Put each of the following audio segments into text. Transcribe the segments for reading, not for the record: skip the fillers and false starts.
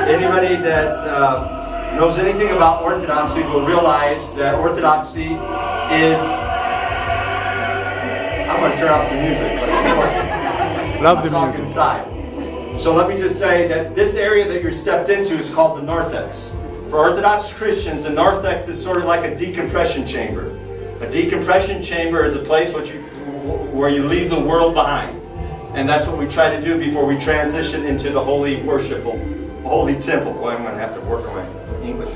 Anybody that knows anything about Orthodoxy will realize that Orthodoxy is... I'm going to turn off the music. Love the talk music. Inside. So let me just say that this area that you're stepped into is called the narthex. For Orthodox Christians, the narthex is sort of like a decompression chamber. A decompression chamber is a place where you leave the world behind. And that's what we try to do before we transition into the holy worshipful, holy temple. Boy, I'm going to have to work on my English.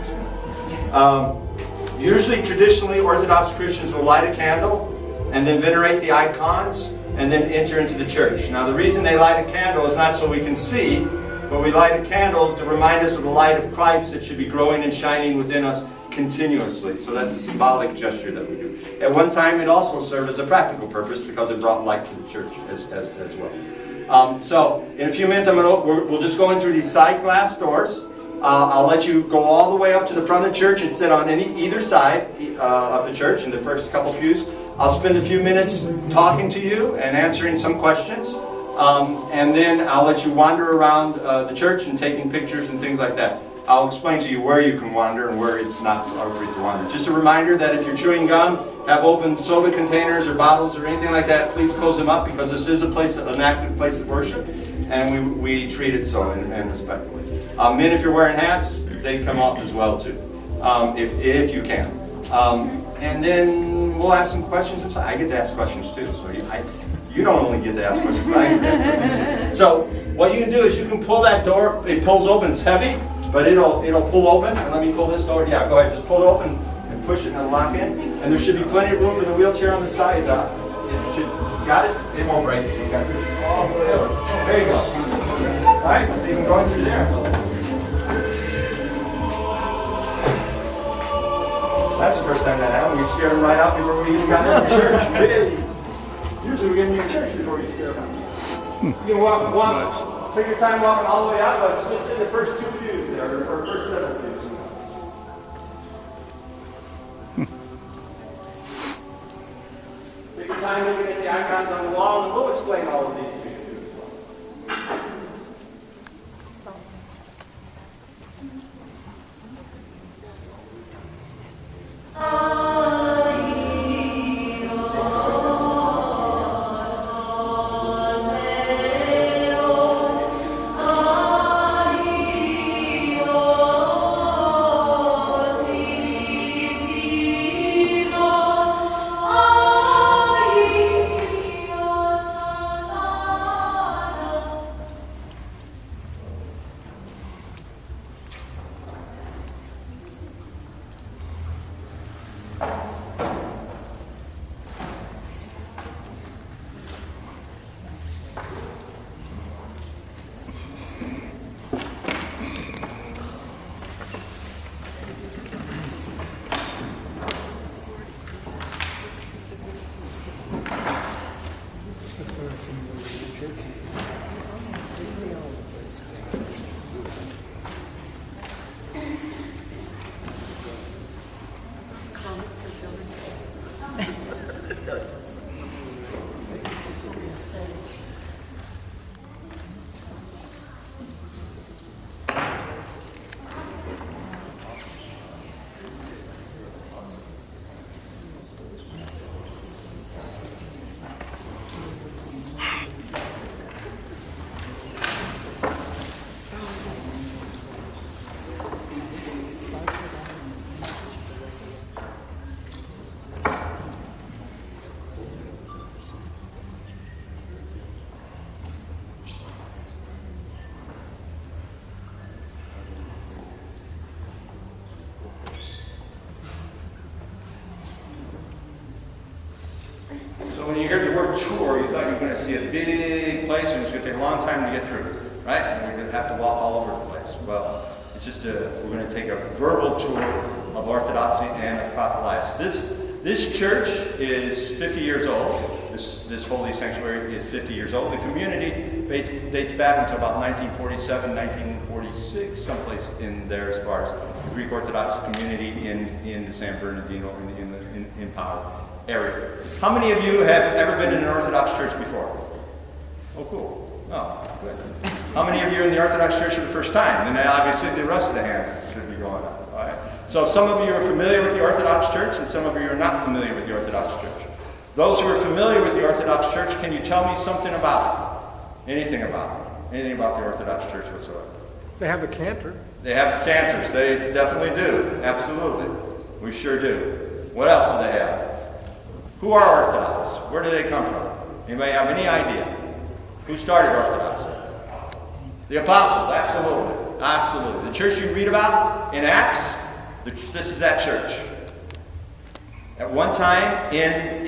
Usually, traditionally, Orthodox Christians will light a candle and then venerate the icons and then enter into the church. Now, the reason they light a candle is not so we can see, but we light a candle to remind us of the light of Christ that should be growing and shining within us continuously. So that's a symbolic gesture that we do. At one time, it also served as a practical purpose because it brought light to the church as well. So in a few minutes, we'll just go in through these side glass doors. I'll let you go all the way up to the front of the church and sit on either side of the church in the first couple pews. I'll spend a few minutes talking to you and answering some questions. And then I'll let you wander around the church and taking pictures and things like that. I'll explain to you where you can wander and where it's not appropriate to wander. Just a reminder that if you're chewing gum, have open soda containers or bottles or anything like that, please close them up because this is an active place of worship, and we treat it so and respectfully. Men, if you're wearing hats, they come off as well too, if you can. And then we'll ask some questions inside. I get to ask questions too, so you don't only get to ask questions, but I get to ask questions. So what you can do is you can pull that door. It pulls open. It's heavy, but it'll pull open. And let me pull this door. Yeah, go ahead. Just pull it open and push it and lock in. And there should be plenty of room for the wheelchair on the side. Got it? It won't break. You got it. There you go. All right. So you can go through there. That's the first time that happened. We scared them right out before we even got into church. Usually we get into church before we scare them. You can walk, take your time walking all the way out, but it's just in the first two pews there, or first set of pews. Take your time looking at the icons on the wall, and we'll explain all of these to you as well. So when you hear the word tour, you thought you were going to see a big place and it's going to take a long time to get through, right? And you're going to have to walk all over the place. Well, it's just we're going to take a verbal tour of Orthodoxy and of Prophet Elias. This church is 50 years old. This holy sanctuary is 50 years old. The community dates back until about 1947, 1946, someplace in there as far as the Greek Orthodox community in the San Bernardino in Powell area. How many of you have ever been in an Orthodox church before? Oh, cool. Oh, good. How many of you are in the Orthodox Church for the first time? And then obviously the rest of the hands should be going up. All right? So some of you are familiar with the Orthodox Church, and some of you are not familiar with the Orthodox Church. Those who are familiar with the Orthodox Church, can you tell me something about it? Anything about it? Anything about the Orthodox Church whatsoever? They have a cantor. They have cantors. They definitely do. Absolutely. We sure do. What else do they have? Who are Orthodox? Where do they come from? Anybody have any idea? Who started Orthodoxy? The apostles, absolutely. Absolutely. The church you read about in Acts, this is that church. At one time in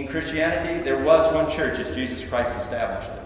Christianity, there was one church as Jesus Christ established it.